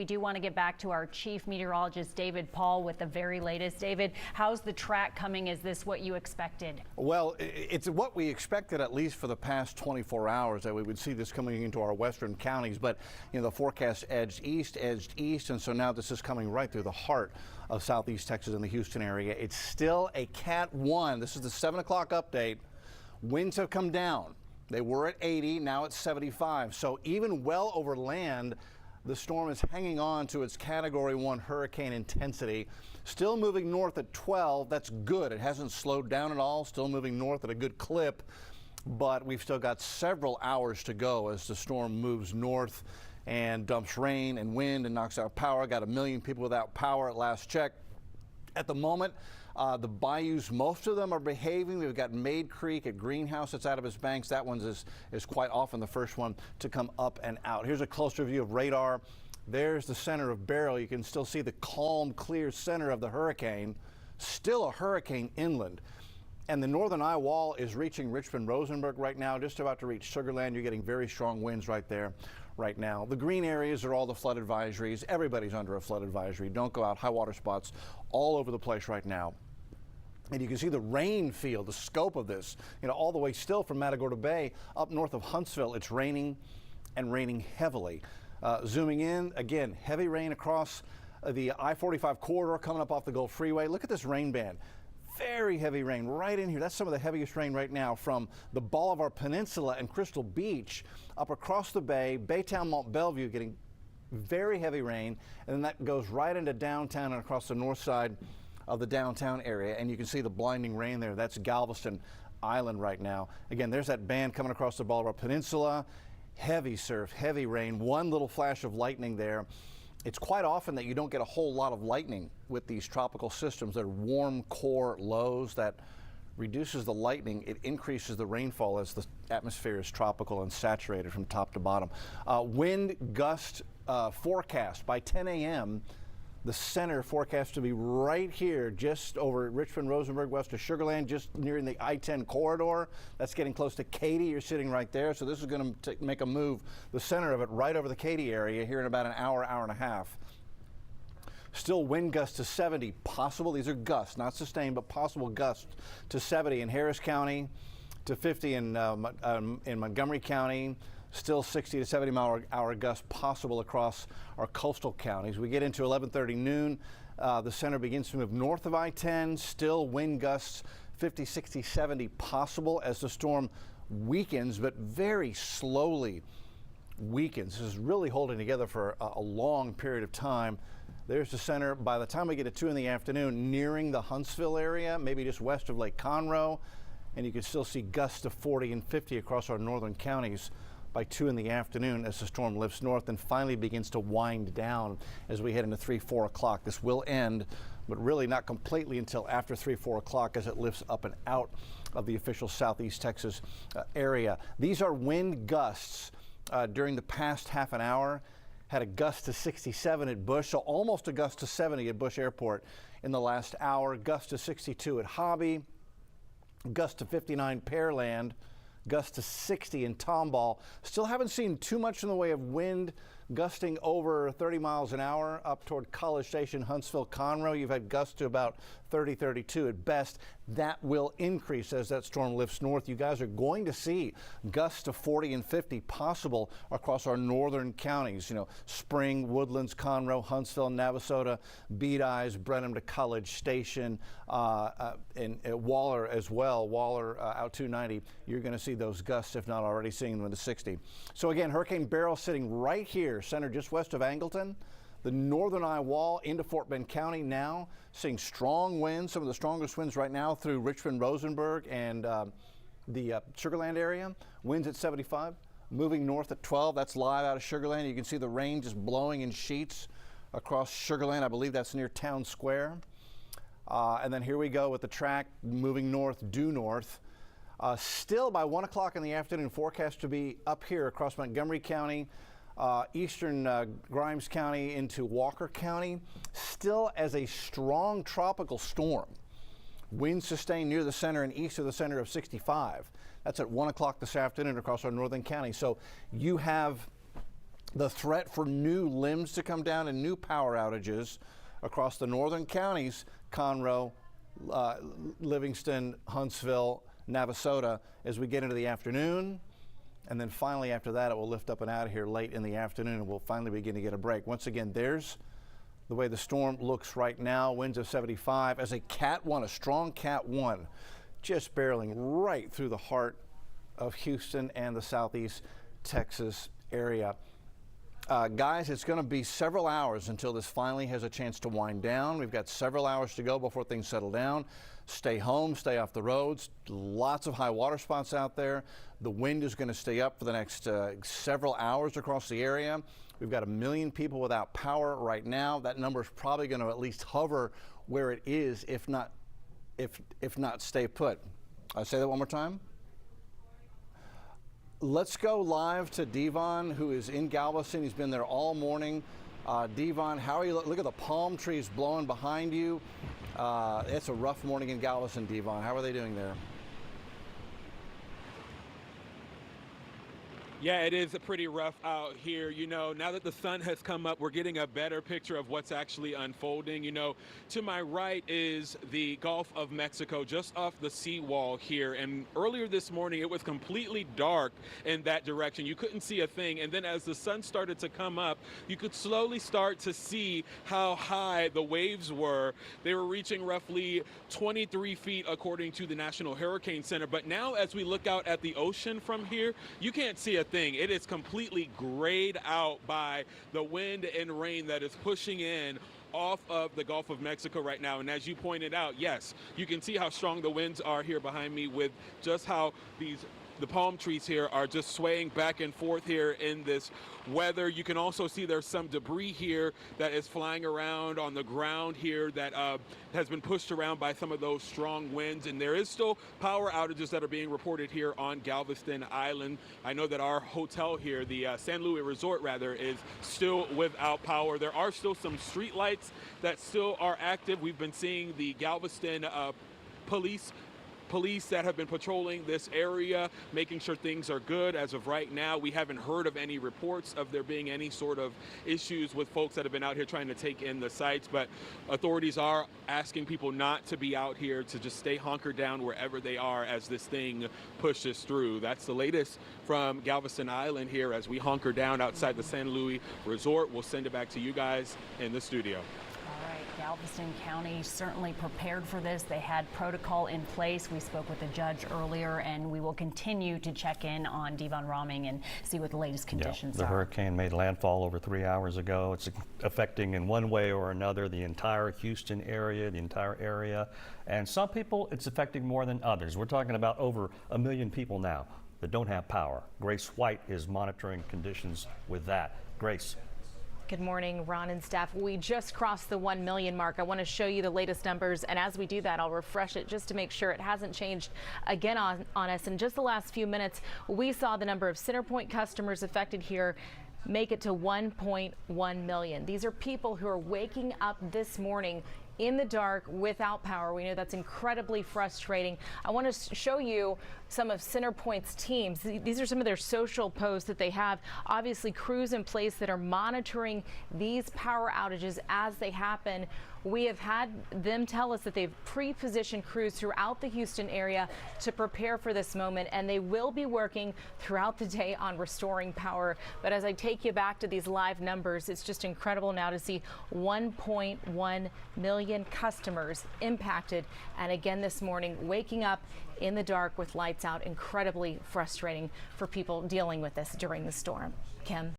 We do want to get back to our chief meteorologist, David Paul, with the very latest. David, how's the track coming? Is this what you expected? Well, it's what we expected, at least for the past 24 hours, that we would see this coming into our western counties. But, you know, the forecast edged east, and so now this is coming right through the heart of southeast Texas and the Houston area. It's still a Cat 1. This is the 7 o'clock update. Winds have come down. They were at 80, now it's 75. So even well over land, the storm is hanging on to its Category 1 hurricane intensity. Still moving north at 12. That's good. It hasn't slowed down at all. Still moving north at a good clip. But we've still got several hours to go as the storm moves north and dumps rain and wind and knocks out power. Got 1 million people without power at last check. At the moment, the bayous, most of them are behaving. We've got Maid Creek at Greenhouse that's out of its banks. That one is quite often the first one to come up and out. Here's a closer view of radar. There's the center of Beryl. You can still see the calm, clear center of the hurricane. Still a hurricane inland. And the northern eye wall is reaching Richmond-Rosenberg right now, just about to reach Sugar Land. You're getting very strong winds right there right now. The green areas are all the flood advisories. Everybody's under a flood advisory. Don't go out. High water spots all over the place right now. And you can see the rain field, the scope of this, you know, all the way still from Matagorda Bay up north of Huntsville. It's raining and raining heavily. Zooming in, again, heavy rain across the I-45 corridor coming up off the Gulf Freeway. Look at this rain band. Very heavy rain right in here. That's some of the heaviest rain right now from the Bolivar Peninsula and Crystal Beach up across the bay, Baytown, Mont Bellevue getting very heavy rain, and then that goes right into downtown and across the north side of the downtown area, and you can see the blinding rain there. That's Galveston Island right now. Again, there's that band coming across the Bolivar Peninsula. Heavy surf, heavy rain, one little flash of lightning there. It's quite often that you don't get a whole lot of lightning with these tropical systems. They're warm core lows that reduces the lightning. It increases the rainfall as the atmosphere is tropical and saturated from top to bottom. Wind gust forecast by 10 a.m. The center forecast to be right here, just over Richmond-Rosenberg, west of Sugar Land, just nearing the I-10 corridor. That's getting close to Katy. You're sitting right there. So this is going to make a move, the center of it, right over the Katy area here in about an hour, hour and a half. Still wind gusts to 70 possible. These are gusts, not sustained, but possible gusts to 70 in Harris County, to 50 in Montgomery County. Still 60 to 70 mile per hour gusts possible across our coastal counties. We get into 11:30 noon. The center begins to move north of I-10. Still wind gusts 50, 60, 70 possible as the storm weakens, but very slowly weakens. This is really holding together for a long period of time. There's the center. By the time we get to 2 in the afternoon, nearing the Huntsville area, maybe just west of Lake Conroe, and you can still see gusts of 40 and 50 across our northern counties by 2 in the afternoon as the storm lifts north and finally begins to wind down as we head into 3, 4 o'clock. This will end, but really not completely until after 3, 4 o'clock as it lifts up and out of the official southeast Texas area. These are wind gusts during the past half an hour. Had a gust to 67 at Bush, so almost a gust to 70 at Bush Airport in the last hour. Gust to 62 at Hobby, gust to 59 Pearland, gust to 60 in Tomball. Still haven't seen too much in the way of wind gusting over 30 miles an hour up toward College Station, Huntsville, Conroe. You've had gusts to about 30, 32 at best. That will increase as that storm lifts north. You guys are going to see gusts to 40 and 50 possible across our northern counties. You know, Spring, Woodlands, Conroe, Huntsville, Navasota, Bead Eyes, Brenham to College Station, and Waller as well. Waller out 290. You're going to see those gusts, if not already seeing them in the 60. So again, Hurricane Beryl sitting right here, centered just west of Angleton. The northern eye wall into Fort Bend County now, seeing strong winds, some of the strongest winds right now through Richmond-Rosenberg and the Sugar Land area. Winds at 75, moving north at 12. That's live out of Sugar Land. You can see the rain just blowing in sheets across Sugar Land. I believe that's near Town Square. And then here we go with the track moving north, due north. Still by 1 o'clock in the afternoon, forecast to be up here across Montgomery County, eastern Grimes County into Walker County, still as a strong tropical storm. Winds sustained near the center and east of the center of 65. That's at 1 o'clock this afternoon across our northern county. So you have The threat for new limbs to come down and new power outages across the northern counties, Conroe, Livingston, Huntsville, Navasota, as we get into the afternoon. And then finally after that, it will lift up and out of here late in the afternoon, and we'll finally begin to get a break. Once again, there's the way the storm looks right now. Winds of 75 as a Cat 1, a strong Cat 1, just barreling right through the heart of Houston and the southeast Texas area. Guys, it's going to be several hours until this finally has a chance to wind down. We've got several hours to go before things settle down. Stay home, stay off the roads. Lots of high water spots out there. The wind is going to stay up for the next several hours across the area. We've got 1 million people without power right now. That number is probably going to at least hover where it is, if not stay put. I'll say that one more time. Let's go live to Devon, who is in Galveston. He's been there all morning. Devon, how are you? Look at the palm trees blowing behind you. It's a rough morning in Galveston, Devon. How are they doing there? Yeah, it is pretty rough out here. You know, now that the sun has come up, we're getting a better picture of what's actually unfolding. You know, to my right is the Gulf of Mexico, just off the seawall here. And earlier this morning, it was completely dark in that direction. You couldn't see a thing. And then as the sun started to come up, you could slowly start to see how high the waves were. They were reaching roughly 23 feet, according to the National Hurricane Center. But now, as we look out at the ocean from here, you can't see a thing. It is completely grayed out by the wind and rain that is pushing in off of the Gulf of Mexico right now. And as you pointed out, yes, you can see how strong the winds are here behind me, with just how the palm trees here are just swaying back and forth here in this weather. You can also see there's some debris here that is flying around on the ground here that has been pushed around by some of those strong winds. And there is still power outages that are being reported here on Galveston Island. I know that our hotel here, the San Luis Resort rather, is still without power. There are still some street lights that still are active. We've been seeing the Galveston police that have been patrolling this area, making sure things are good. As of right now, we haven't heard of any reports of there being any sort of issues with folks that have been out here trying to take in the sites, but authorities are asking people not to be out here, to just stay hunkered down wherever they are as this thing pushes through. That's the latest from Galveston Island here as we hunker down outside the San Luis Resort. We'll send it back to you guys in the studio. Galveston County certainly prepared for this. They had protocol in place. We spoke with the judge earlier, and we will continue to check in on Devon Rahming and see what the latest conditions The are. hurricane made landfall over 3 hours ago. It's affecting in one way or another the entire Houston area, the entire area. And some people, it's affecting more than others. We're talking about over 1 million people now that don't have power. Grace White is monitoring conditions with that. Grace. Good morning, Ron and Steph. We just crossed the 1 million mark. I want to show you the latest numbers, and as we do that, I'll refresh it just to make sure it hasn't changed again on us. In just the last few minutes, we saw the number of CenterPoint customers affected here make it to 1.1 million. These are people who are waking up this morning in the dark without power. We know that's incredibly frustrating. I want to show you some of CenterPoint's teams. These are some of their social posts that they have. Obviously, crews in place that are monitoring these power outages as they happen. We have had them tell us that they've pre-positioned crews throughout the Houston area to prepare for this moment, and they will be working throughout the day on restoring power. But as I take you back to these live numbers, it's just incredible now to see 1.1 million customers impacted. And again this morning, waking up in the dark with lights out, incredibly frustrating for people dealing with this during the storm. Kim.